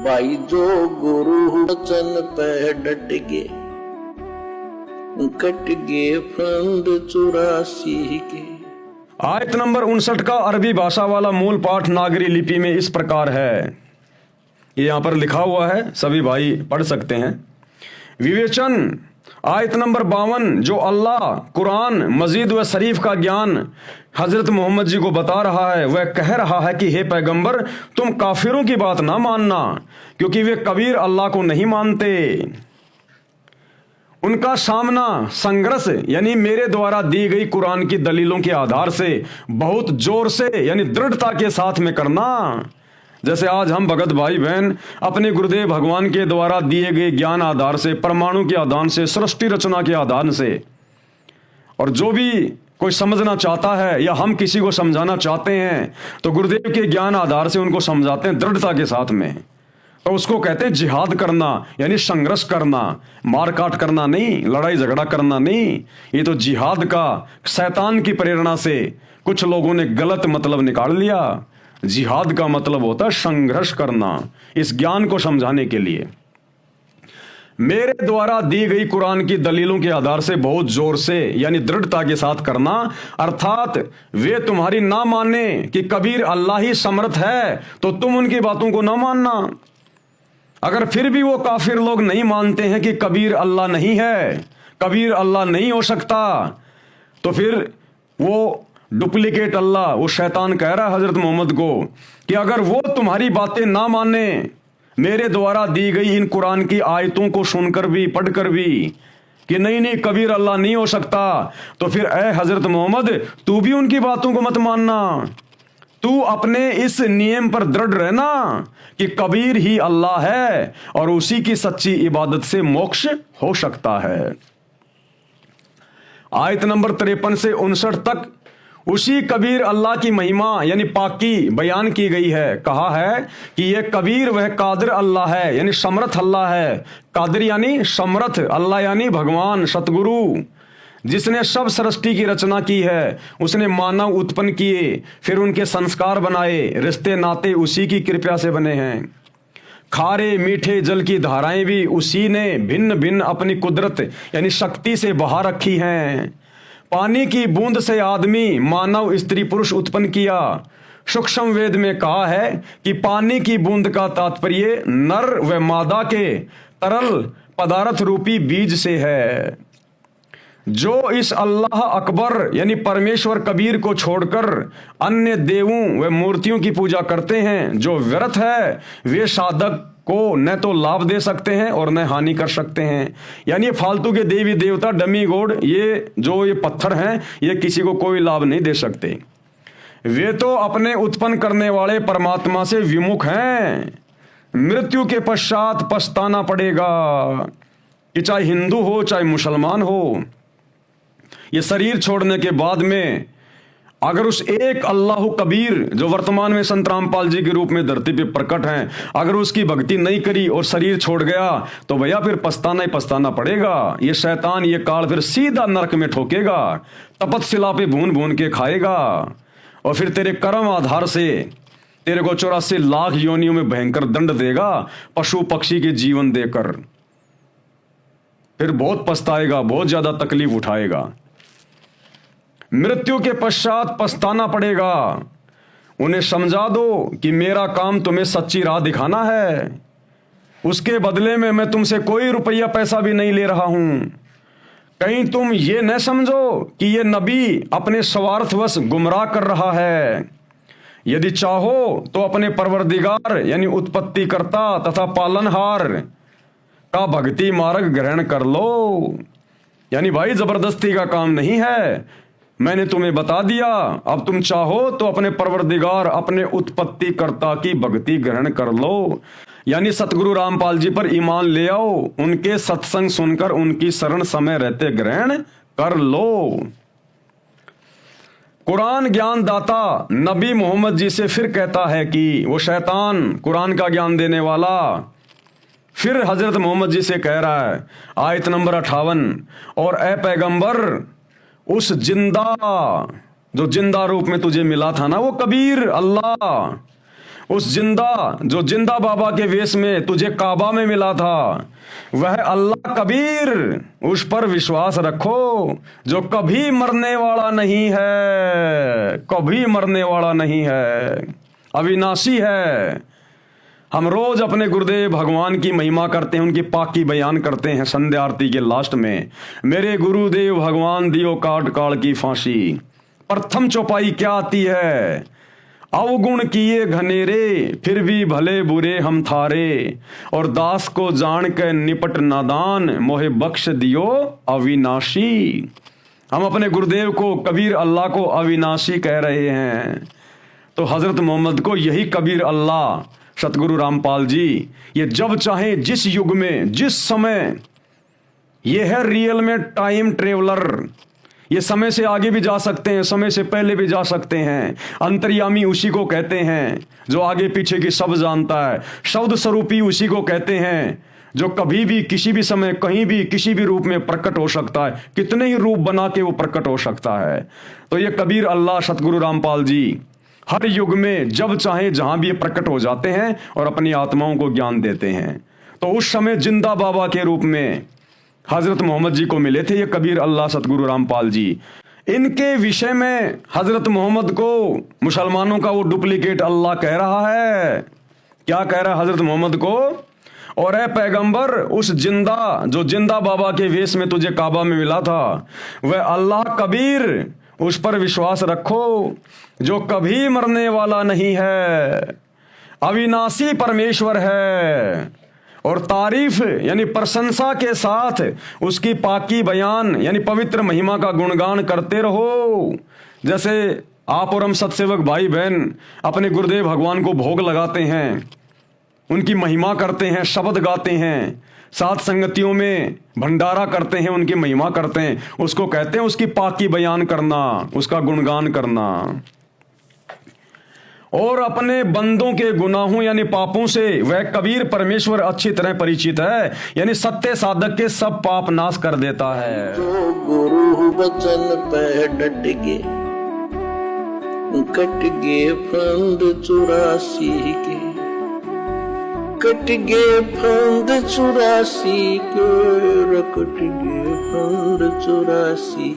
भाई जो गुरु वचन पे डट गए, कट गए फंद 84 के। आयत नंबर 59 का अरबी भाषा वाला मूल पाठ नागरी लिपि में इस प्रकार है, ये यहां पर लिखा हुआ है, सभी भाई पढ़ सकते हैं। विवेचन आयत नंबर 52 जो अल्लाह कुरान मजीद व शरीफ का ज्ञान हजरत मोहम्मद जी को बता रहा है, वह कह रहा है कि हे पैगंबर, तुम काफिरों की बात ना मानना, क्योंकि वे कबीर अल्लाह को नहीं मानते। उनका सामना संघर्ष यानी मेरे द्वारा दी गई कुरान की दलीलों के आधार से बहुत जोर से यानी दृढ़ता के साथ में करना। जैसे आज हम भगत भाई बहन अपने गुरुदेव भगवान के द्वारा दिए गए ज्ञान आधार से, परमाणु के आधार से, सृष्टि रचना के आधार से, और जो भी कोई समझना चाहता है या हम किसी को समझाना चाहते हैं तो गुरुदेव के ज्ञान आधार से उनको समझाते हैं दृढ़ता के साथ में। तो उसको कहते हैं जिहाद करना, यानी संघर्ष करना, मार काट करना नहीं, लड़ाई झगड़ा करना नहीं। ये तो जिहाद का शैतान की प्रेरणा से कुछ लोगों ने गलत मतलब निकाल लिया। जिहाद का मतलब होता है संघर्ष करना, इस ज्ञान को समझाने के लिए। मेरे द्वारा दी गई कुरान की दलीलों के आधार से बहुत जोर से यानी दृढ़ता के साथ करना, अर्थात वे तुम्हारी ना माने कि कबीर अल्लाह ही समर्थ है तो तुम उनकी बातों को ना मानना। अगर फिर भी वो काफिर लोग नहीं मानते हैं कि कबीर अल्लाह नहीं है, कबीर अल्लाह नहीं हो सकता, तो फिर वो डुप्लीकेट अल्लाह, वो शैतान कह रहा है हजरत मोहम्मद को कि अगर वो तुम्हारी बातें ना माने, मेरे द्वारा दी गई इन कुरान की आयतों को सुनकर भी, पढ़कर भी कि नहीं नहीं कबीर अल्लाह नहीं हो सकता, तो फिर ए हजरत मोहम्मद तू भी उनकी बातों को मत मानना। तू अपने इस नियम पर दृढ़ रहना कि कबीर ही अल्लाह है और उसी की सच्ची इबादत से मोक्ष हो सकता है। आयत नंबर 53 से 59 तक उसी कबीर अल्लाह की महिमा यानी पाकी बयान की गई है। कहा है कि यह कबीर वह कादिर अल्लाह है, यानी समर्थ अल्लाह है। कादिर यानी समर्थ, अल्लाह यानी भगवान सतगुरु, जिसने सब सृष्टि की रचना की है। उसने मानव उत्पन्न किए, फिर उनके संस्कार बनाए, रिश्ते नाते उसी की कृपा से बने हैं। खारे मीठे जल की धाराएं भी उसी ने भिन्न भिन्न अपनी कुदरत यानी शक्ति से बहा रखी हैं। पानी की बूंद से आदमी, मानव, स्त्री, पुरुष उत्पन्न किया। सूक्ष्म वेद में कहा है कि पानी की बूंद का तात्पर्य नर व मादा के तरल पदार्थ रूपी बीज से है। जो इस अल्लाह अकबर यानी परमेश्वर कबीर को छोड़कर अन्य देवों व मूर्तियों की पूजा करते हैं, जो व्यर्थ है, वे साधक को न तो लाभ दे सकते हैं और न हानि कर सकते हैं। यानी फालतू के देवी देवता, डमी गॉड, ये जो ये पत्थर हैं, ये किसी को कोई लाभ नहीं दे सकते। वे तो अपने उत्पन्न करने वाले परमात्मा से विमुख हैं। मृत्यु के पश्चात पछताना पड़ेगा, कि चाहे हिंदू हो चाहे मुसलमान हो। ये शरीर छोड़ने के बाद में अगर उस एक अल्लाह कबीर जो वर्तमान में संत रामपाल जी के रूप में धरती पे प्रकट हैं, अगर उसकी भक्ति नहीं करी और शरीर छोड़ गया तो भैया फिर पछताना ही पछताना पड़ेगा। ये शैतान, ये काल फिर सीधा नरक में ठोकेगा, तपतशिला पे भून भून के खाएगा, और फिर तेरे कर्म आधार से तेरे को 84 लाख योनियों में भयंकर दंड देगा, पशु पक्षी के जीवन देकर। फिर बहुत पछताएगा, बहुत ज्यादा तकलीफ उठाएगा। मृत्यु के पश्चात पछताना पड़ेगा। उन्हें समझा दो कि मेरा काम तुम्हें सच्ची राह दिखाना है, उसके बदले में मैं तुमसे कोई रुपया पैसा भी नहीं ले रहा हूं। कहीं तुम ये न समझो कि ये नबी अपने स्वार्थवश गुमराह कर रहा है। यदि चाहो तो अपने परवरदिगार यानी उत्पत्ति करता तथा पालनहार का भक्ति मार्ग ग्रहण कर लो। यानी भाई जबरदस्ती का काम नहीं है, मैंने तुम्हें बता दिया। अब तुम चाहो तो अपने परवरदिगार, अपने उत्पत्ति कर्ता की भक्ति ग्रहण कर लो, यानी सतगुरु रामपाल जी पर ईमान ले आओ, उनके सत्संग सुनकर उनकी शरण समय रहते ग्रहण कर लो। कुरान ज्ञान दाता नबी मोहम्मद जी से फिर कहता है कि वो शैतान कुरान का ज्ञान देने वाला फिर हजरत मोहम्मद जी से कह रहा है, आयत नंबर 58, और ए पैगंबर, उस जिंदा जो जिंदा रूप में तुझे मिला था ना, वो कबीर अल्लाह, उस जिंदा बाबा के वेश में तुझे काबा में मिला था, वह अल्लाह कबीर, उस पर विश्वास रखो जो कभी मरने वाला नहीं है, कभी मरने वाला नहीं है, अविनाशी है। हम रोज अपने गुरुदेव भगवान की महिमा करते हैं, उनकी पाक की बयान करते हैं संध्या आरती के लास्ट में, मेरे गुरुदेव भगवान दियो काट काल की फांसी। प्रथम चौपाई क्या आती है, अवगुण किए घनेरे फिर भी भले बुरे हम थारे, और दास को जान के निपट नादान मोहे बख्श दियो अविनाशी। हम अपने गुरुदेव को, कबीर अल्लाह को अविनाशी कह रहे हैं, तो हजरत मोहम्मद को यही कबीर अल्लाह सतगुरु रामपाल जी, ये जब चाहे जिस युग में जिस समय, ये है रियल में टाइम ट्रेवलर। ये समय से आगे भी जा सकते हैं, समय से पहले भी जा सकते हैं। अंतर्यामी उसी को कहते हैं जो आगे पीछे की सब जानता है। शब्द स्वरूपी उसी को कहते हैं जो कभी भी किसी भी समय कहीं भी किसी भी रूप में प्रकट हो सकता है, कितने ही रूप बना के वो प्रकट हो सकता है। तो ये कबीर अल्लाह सतगुरु रामपाल जी हर युग में जब चाहे जहां भी ये प्रकट हो जाते हैं और अपनी आत्माओं को ज्ञान देते हैं। तो उस समय जिंदा बाबा के रूप में हजरत मोहम्मद जी को मिले थे ये कबीर अल्लाह सतगुरु रामपाल जी। इनके विषय में हजरत मोहम्मद को मुसलमानों का वो डुप्लीकेट अल्लाह कह रहा है। क्या कह रहा है हजरत मोहम्मद को, और ए पैगंबर, उस जिंदा बाबा के वेश में तुझे काबा में मिला था, वह अल्लाह कबीर, उस पर विश्वास रखो जो कभी मरने वाला नहीं है, अविनाशी परमेश्वर है, और तारीफ यानी प्रशंसा के साथ उसकी पाकी बयान यानी पवित्र महिमा का गुणगान करते रहो। जैसे आप और हम सत्सेवक भाई बहन अपने गुरुदेव भगवान को भोग लगाते हैं, उनकी महिमा करते हैं, शब्द गाते हैं, साथ संगतियों में भंडारा करते हैं, उनकी महिमा करते हैं, उसको कहते हैं उसकी पाकी बयान करना, उसका गुणगान करना। और अपने बंदों के गुनाहों यानी पापों से वह कबीर परमेश्वर अच्छी तरह परिचित है, यानी सत्य साधक के सब पाप नाश कर देता है। जो गुरु वचन पे डट गे, कट गे फंद 84 के, कट गे फंद 84 के, कट गे फंद 84।